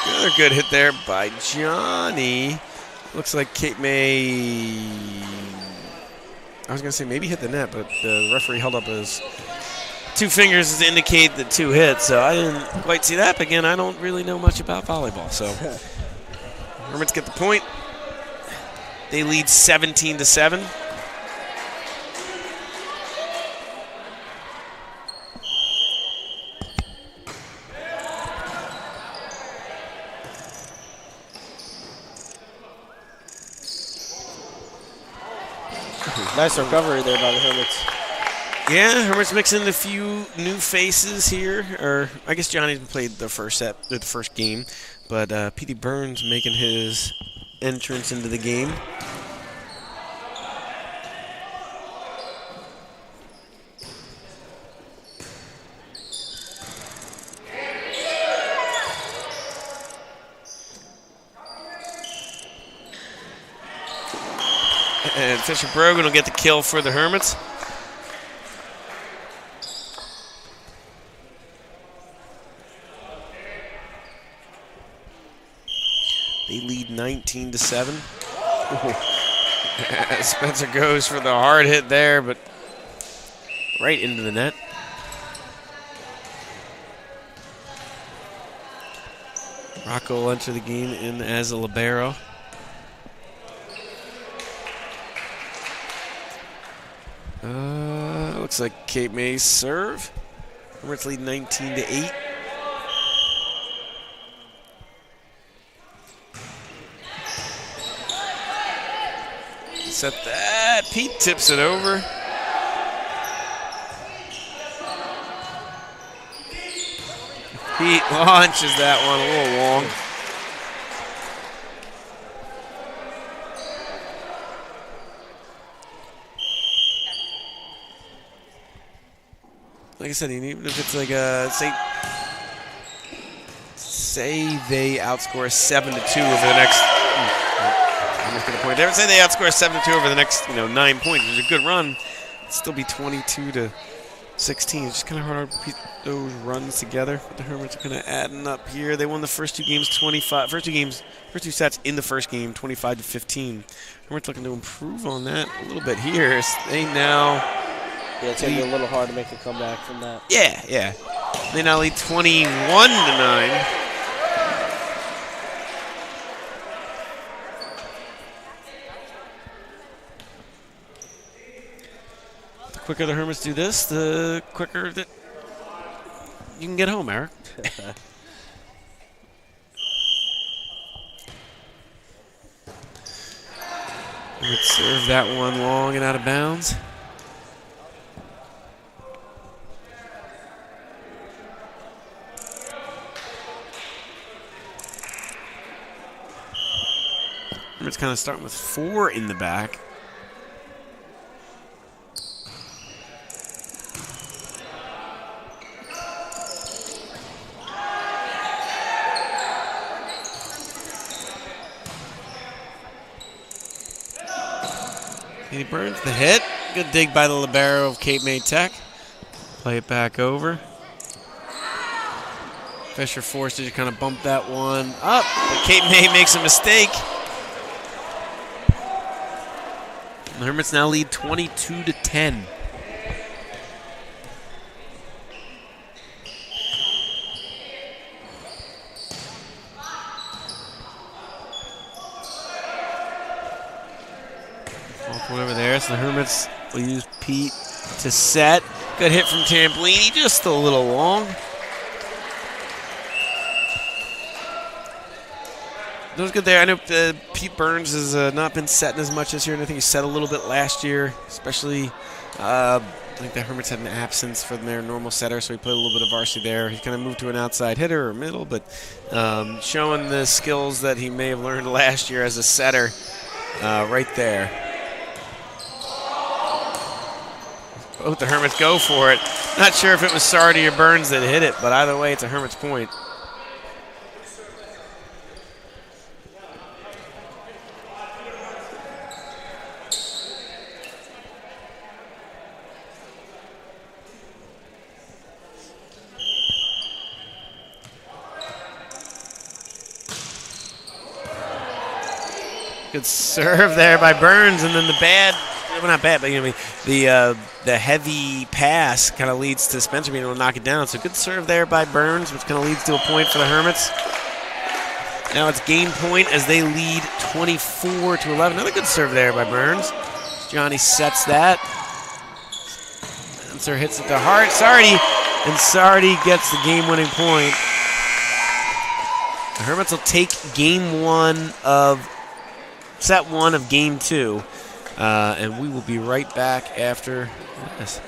Another good hit there by Johnny. Looks like Cape May I was going to say maybe hit the net, but the referee held up his 2 fingers to indicate the 2 hits, so I didn't quite see that. But again, I don't really know much about volleyball, so Hermits get the point. They lead 17-7. Nice recovery there by the Hermits. Yeah, Hermits mixing a few new faces here. Or I guess Johnny's played the first game, but P.D. Burns making his entrance into the game. And Fisher Brogan will get the kill for the Hermits. They lead 19-7. Spencer goes for the hard hit there, but right into the net. Rocco will enter the game in as a libero. Looks like Cape May's serve. Hermits lead 19-8. Set that. Pete tips it over. Pete launches that one a little long. Like I said, even if it's like a say they outscore 7-2 over the next. I'm just gonna point there. Say they outscore 7-2 over the next 9 points. It's a good run. It'd still be 22-16. It's just kind of hard to repeat those runs together. But the Hermits are kind of adding up here. They won the first 2 games 25. First 2 sets in the first game 25-15. Hermits looking to improve on that a little bit here. They now. Yeah, it's going to be a little hard to make a comeback from that. Yeah. They now lead 21-9. The quicker the Hermits do this, the quicker that you can get home, Eric. Hermits serve that one long and out of bounds. It's kind of starting with 4 in the back. He burns the hit. Good dig by the libero of Cape May Tech. Play it back over. Fisher forced it to kind of bump that one up, but Cape May makes a mistake. The Hermits now lead 22-10. Off one over there, so the Hermits will use Pete to set. Good hit from Tampolini, just a little long. That was good there. I know Pete Burns has not been setting as much this year, and I think he set a little bit last year, especially I think the Hermits had an absence from their normal setter, so he played a little bit of varsity there. He kind of moved to an outside hitter or middle, but showing the skills that he may have learned last year as a setter right there. Both the Hermits go for it. Not sure if it was Sardi or Burns that hit it, but either way, it's a Hermits point. Good serve there by Burns, and then the bad well, not bad, but the heavy pass kind of leads to Spencer being able to knock it down. So good serve there by Burns, which kind of leads to a point for the Hermits. Now it's game point as they lead 24-11. Another good serve there by Burns. Johnny sets that. Spencer hits it to Hart. Sardi, and Sardi gets the game-winning point. The Hermits will take set one of game 2, and we will be right back after this.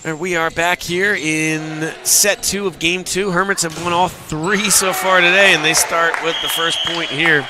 And we are back here in set 2 of game 2. Hermits have won all 3 so far today, and they start with the first point here.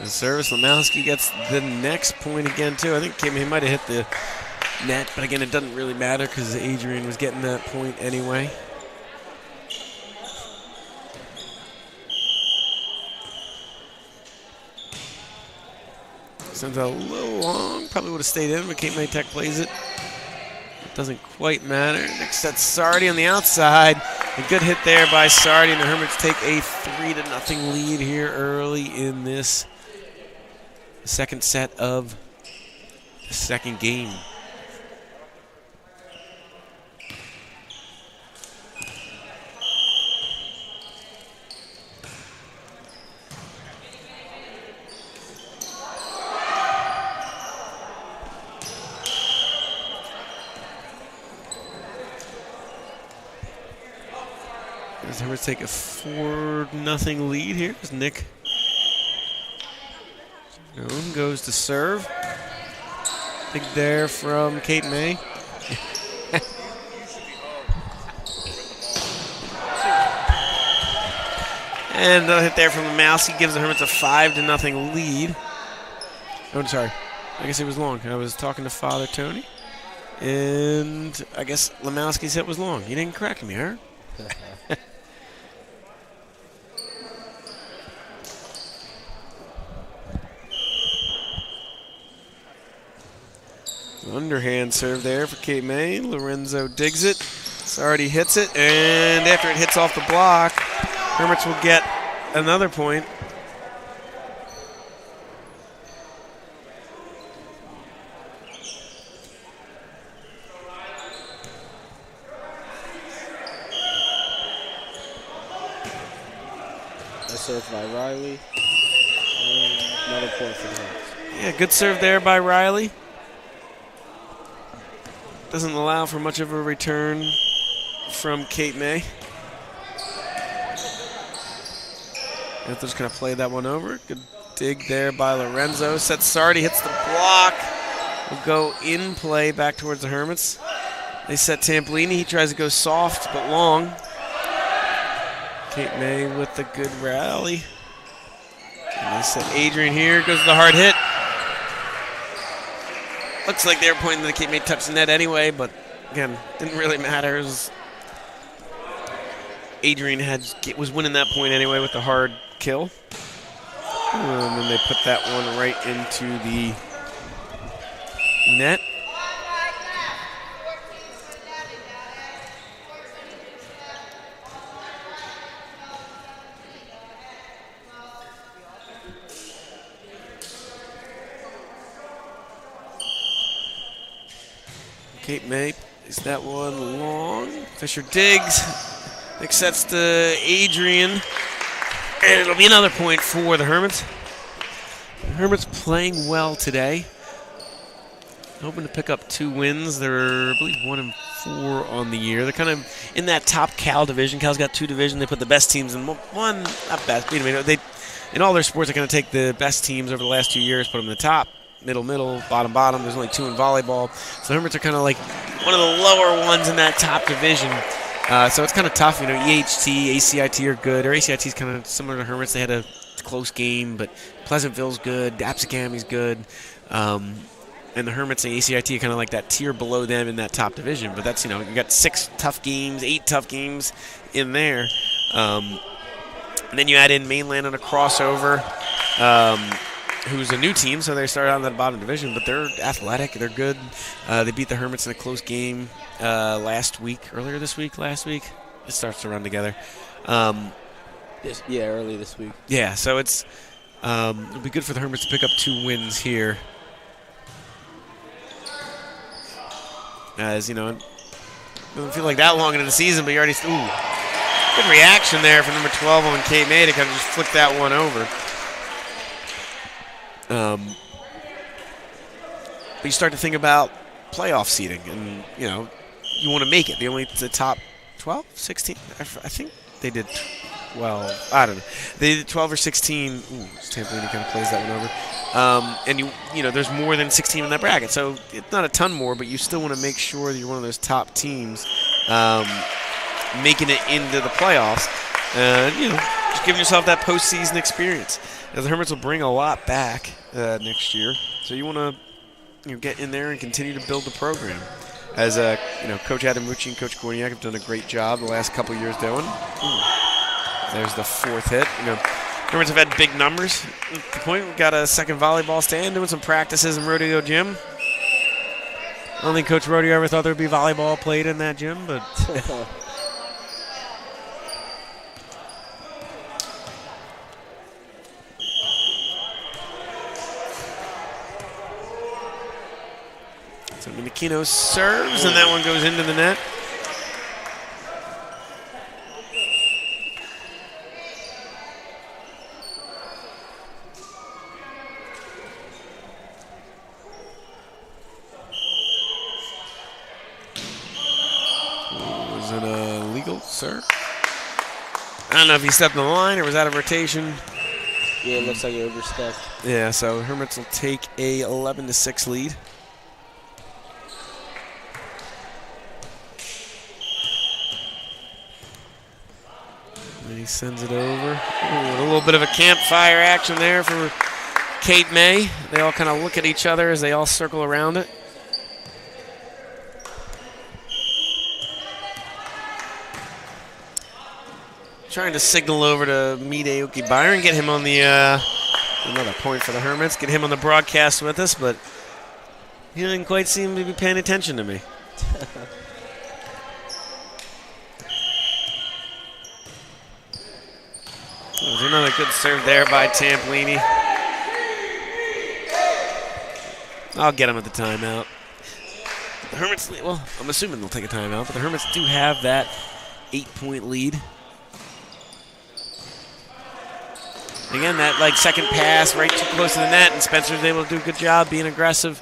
The service, Lemowski gets the next point again, too. I think he might have hit the net, but again, it doesn't really matter because Adrian was getting that point anyway. Sends out a little long, probably would have stayed in, but Cape May Tech plays it. It doesn't quite matter. Next set, Sardi on the outside. A good hit there by Sardi, and the Hermits take a 3-0 lead here early in this second set of the second game. Hermits take a 4-0 lead here as Nick Stone goes to serve. Big there from Kate May. And a hit there from Lamowski gives the Hermits a 5-0 lead. Oh, I'm sorry. I guess it was long. I was talking to Father Tony. And I guess Lamowski's hit was long. You didn't correct me, huh? Underhand serve there for Kate May. Lorenzo digs it. Sardi hits it. And after it hits off the block, Hermits will get another point. Served by Riley. And another point for the Hermits. Yeah, good serve there by Riley. Doesn't allow for much of a return from Kate May. Anthony's going to play that one over. Good dig there by Lorenzo. Sets Sardi, hits the block. Will go in play back towards the Hermits. They set Tampolini. He tries to go soft but long. Kate May with the good rally. And they set Adrian here. Goes to the hard hit. Looks like they were pointing to the Kate May touch the net anyway, but again, didn't really matter. It was Adrian was winning that point anyway with the hard kill. And then they put that one right into the net. Kate May is that one long. Fisher digs. Nick sets to Adrian. And it'll be another point for the Hermits. The Hermits playing well today. Hoping to pick up 2 wins. They're, I believe, 1-4 on the year. They're kind of in that top Cal division. Cal's got 2 divisions. They put the best teams in one, not best. They, in all their sports, they're going to take the best teams over the last 2 years, put them in the top. Middle, bottom. There's only 2 in volleyball. So the Hermits are kind of like one of the lower ones in that top division. So it's kind of tough. You know, EHT, ACIT are good. Or ACIT is kind of similar to Hermits. They had a close game, but Pleasantville's good. Absecami's good. And the Hermits and ACIT are kind of like that tier below them in that top division. But that's, you know, you got 6 tough games, 8 tough games in there. And then you add in Mainland on a crossover. Who's a new team, so they started out in the bottom division, but they're athletic, they're good. They beat the Hermits in a close game earlier this week, last week. It starts to run together. Early this week. Yeah, so it'll be good for the Hermits to pick up 2 wins here. As, you know, it doesn't feel like that long into the season, but you already, good reaction there from number 12 on Kate May to kind of just flick that one over. But you start to think about playoff seeding, and you know you want to make it. The top 12, 16. I think they did 12. I don't know. They did 12 or 16. Ooh, Tampolini kind of plays that one over. And you know there's more than 16 in that bracket, so it's not a ton more, but you still want to make sure that you're one of those top teams making it into the playoffs. You know, just giving yourself that postseason experience. Now, the Hermits will bring a lot back next year, so you want to get in there and continue to build the program. As you know, Coach Adamucci and Coach Gorniak have done a great job the last couple years doing. There's the 4th hit. You know, Hermits have had big numbers. At the point, we've got a second volleyball stand, doing some practices in Rodeo Gym. I don't think Coach Rodeo ever thought there'd be volleyball played in that gym, but. So Minikino serves, and that one goes into the net. Was it a legal serve? I don't know if he stepped on the line or was out of rotation. Yeah, it looks like he overstepped. Yeah, so Hermits will take a 11-6 lead. And he sends it over. Ooh, a little bit of a campfire action there for Kate May. They all kind of look at each other as they all circle around it. Trying to signal over to Mideoki Byron, get him on the, another point for the Hermits, get him on the broadcast with us, but he didn't quite seem to be paying attention to me. There's another good serve there by Tampolini. I'll get him at the timeout. The Hermits, well, I'm assuming they'll take a timeout, but the Hermits do have that 8-point lead. Again, that like second pass right too close to the net, and Spencer's able to do a good job being aggressive.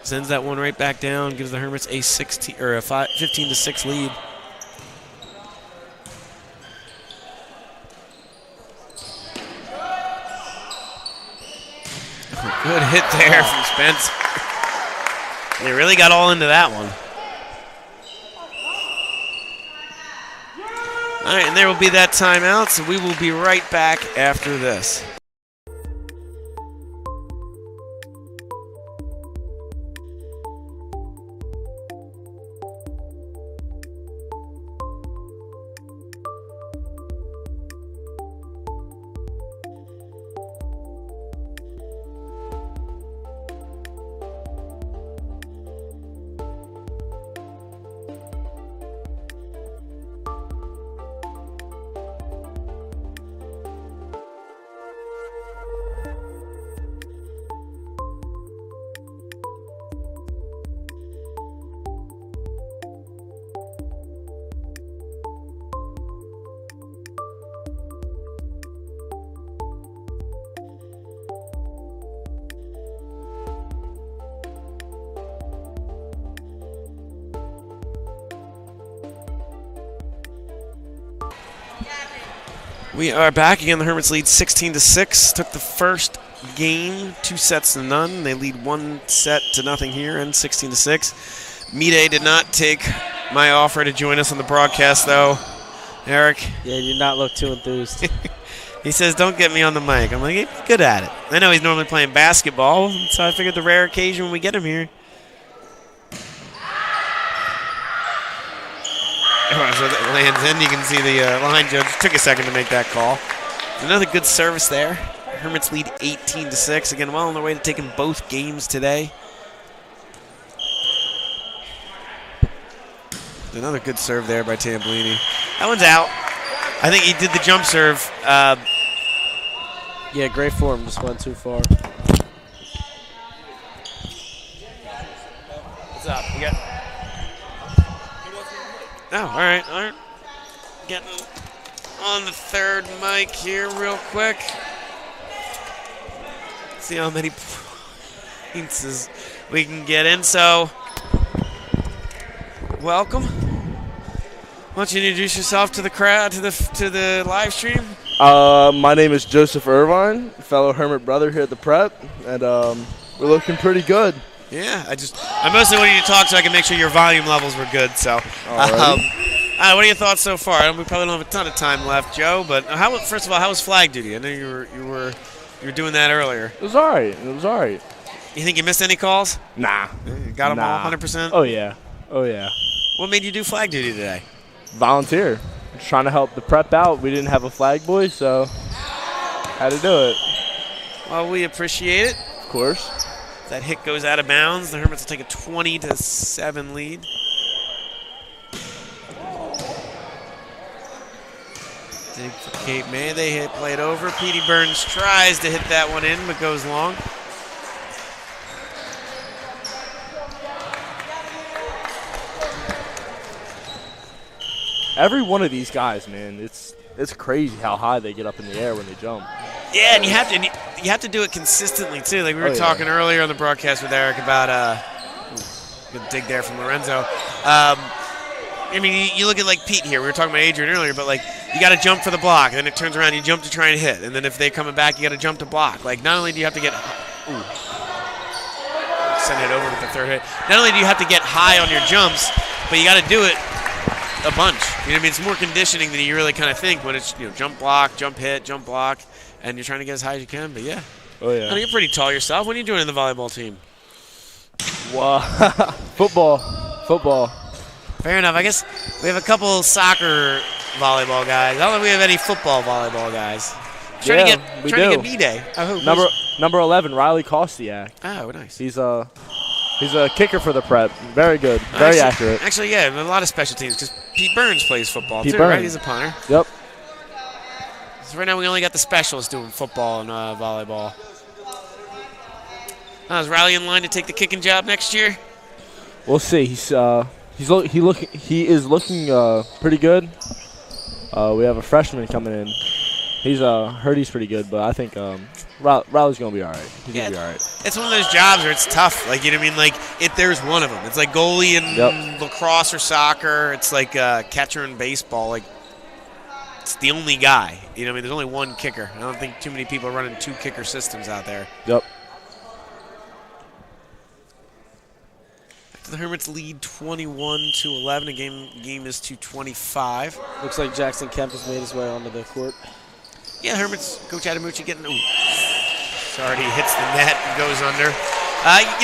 Sends that one right back down, gives the Hermits a 15-6 lead. Good hit there from Spence. They really got all into that one. All right, and there will be that timeout, so we will be right back after this. We are back again. The Hermits lead 16-6. Took the first game 2 sets to none. They lead 1 set to nothing here, and 16-6. Mide did not take my offer to join us on the broadcast, though. Eric. Yeah, you did not look too enthused. He says, "Don't get me on the mic." I'm like, "Hey, good at it." I know he's normally playing basketball, so I figured the rare occasion when we get him here. So that lands in. You can see the line judge took a second to make that call. Another good service there. Hermits lead 18-6. Again, well on their way to taking both games today. Another good serve there by Tampolini. That one's out. I think he did the jump serve. Yeah, great form. Just went too far. What's up? You got? Oh, all right. Getting on the third mic here real quick. See how many points we can get in. So, welcome. Why don't you introduce yourself to the crowd, to the live stream? My name is Joseph Irvine, fellow Hermit brother here at the Prep, and we're looking pretty good. Yeah, I mostly wanted you to talk so I can make sure your volume levels were good. So, what are your thoughts so far? We probably don't have a ton of time left, Joe. But first of all, how was flag duty? I know you were doing that earlier. It was all right. You think you missed any calls? Nah. You got them all 100%? Oh yeah. What made you do flag duty today? Volunteer. Just trying to help the Prep out. We didn't have a flag boy, so had to do it. Well, we appreciate it. Of course. That hit goes out of bounds. The Hermits will take a 20-7 lead. Dig for Kate May. They play it over. Petey Burns tries to hit that one in, but goes long. Every one of these guys, man, it's crazy how high they get up in the air when they jump. Yeah, and you have to do it consistently too. Like we were talking earlier on the broadcast with Eric about good dig there from Lorenzo. I mean, you look at like Pete here. We were talking about Adrian earlier, but like you got to jump for the block, and then it turns around, you jump to try and hit, and then if they're coming back, you got to jump to block. Like not only do you have to get, send it over with the third hit. Not only do you have to get high on your jumps, but you got to do it a bunch. You know what I mean? It's more conditioning than you really kind of think when it's jump block, jump hit, jump block, and you're trying to get as high as you can. But yeah. Oh yeah. I mean, you're pretty tall yourself. What are you doing in the volleyball team? Wow. Football. Fair enough. I guess we have a couple soccer volleyball guys. I don't think we have any football volleyball guys. Trying to get B-Day. Number 11, Riley Kostiak. Oh, nice. He's a kicker for the Prep. Very good. Very accurate. Actually, yeah, a lot of special teams because Pete Burns plays football too, Burns. right? He's a punter. Yep. So right now we only got the specialists doing football and volleyball. Is Riley in line to take the kicking job next year? We'll see. He is looking pretty good. We have a freshman coming in. He's heard he's pretty good, but I think Riley's gonna be all right. He's gonna be all right. It's one of those jobs where it's tough. Like you know what I mean? Like there's one of them. It's like goalie in lacrosse or soccer. It's like catcher in baseball. Like it's the only guy. You know what I mean? There's only one kicker. I don't think too many people are running two kicker systems out there. Yep. The Hermits lead 21-11. Game is to 25. Looks like Jackson Kemp has made his way onto the court. Yeah, Hermits, Coach Adamucci getting. Sorry, he hits the net and goes under.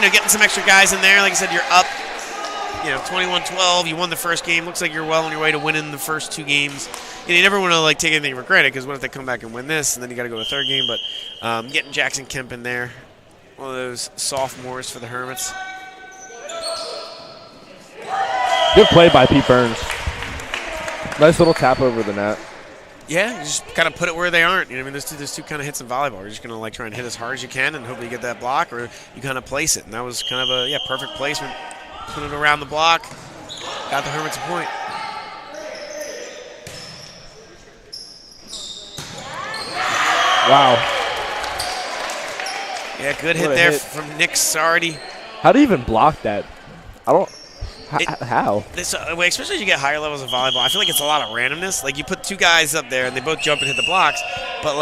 Getting some extra guys in there. Like I said, you're up. 21-12. You won the first game. Looks like you're well on your way to winning the first two games. You never want to take anything for granted because what if they come back and win this, and then you got to go to the third game. But getting Jackson Kemp in there, one of those sophomores for the Hermits. Good play by Pete Burns. Nice little tap over the net. Yeah, you just kind of put it where they aren't. You know what I mean? There's two kind of hits in volleyball. You're just going to try and hit as hard as you can and hopefully you get that block, or you kind of place it. And that was kind of a perfect placement. Put it around the block. Got the Hermits a point. Wow. Yeah, good hit there from Nick Sardi. How do you even block that? How? Especially as you get higher levels of volleyball, I feel like it's a lot of randomness. Like you put two guys up there and they both jump and hit the blocks, but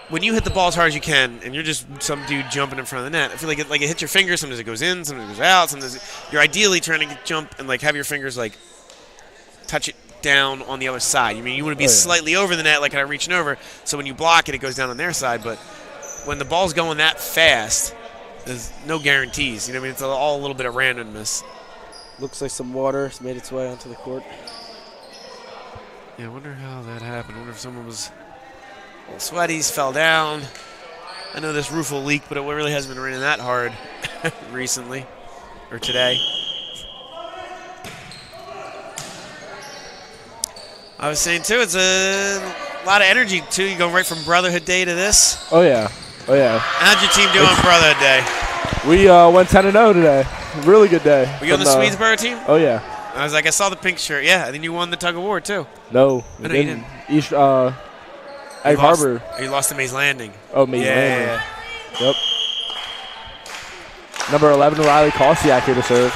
when you hit the ball as hard as you can and you're just some dude jumping in front of the net, I feel like it hits your fingers. Sometimes it goes in, sometimes it goes out. Sometimes you're ideally trying to jump and have your fingers touch it down on the other side. You want to be slightly over the net, kind of reaching over. So when you block it, it goes down on their side. But when the ball's going that fast, there's no guarantees. You know what I mean? It's all a little bit of randomness. Looks like some water has made its way onto the court. Yeah, I wonder how that happened. I wonder if someone was a little sweaty, fell down. I know this roof will leak, but it really hasn't been raining that hard recently or today. I was saying, too, it's a lot of energy, too. You go right from Brotherhood Day to this. Oh, yeah. How'd your team do on Brotherhood Day? We went 10-0 today. Really good day. Were you on the Swedesboro team? Oh, yeah. I saw the pink shirt. Yeah, and then you won the tug of war, too. No, you didn't. Egg Harbor. You lost to Mays Landing. Oh, Mays Landing. Yep. Number 11, Riley Kostiak here to serve.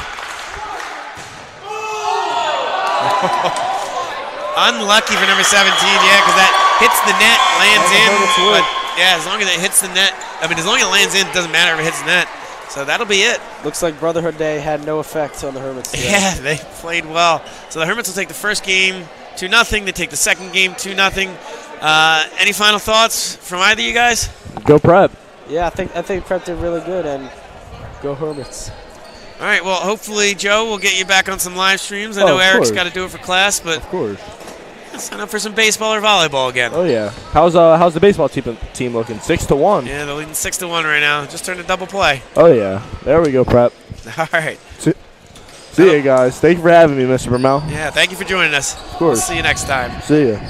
Unlucky for number 17, because that hits the net, lands in. But, as long as it hits the net, as long as it lands in, it doesn't matter if it hits the net. So that'll be it. Looks like Brotherhood Day had no effect on the Hermits today. Yeah, they played well. So the Hermits will take the first game 2-0. They take the second game 2-0. Any final thoughts from either of you guys? Go Prep. Yeah, I think Prep did really good, and go Hermits. All right, well, hopefully, Joe, we'll get you back on some live streams. I know Eric's got to do it for class, but of course. Sign up for some baseball or volleyball again. Oh, yeah. How's the baseball team looking? 6-1. Yeah, they're leading 6-1 right now. Just turned a double play. Oh, yeah. There we go, Prep. All right. See you guys. Thank you for having me, Mr. Bermel. Yeah, thank you for joining us. Of course. We'll see you next time. See ya.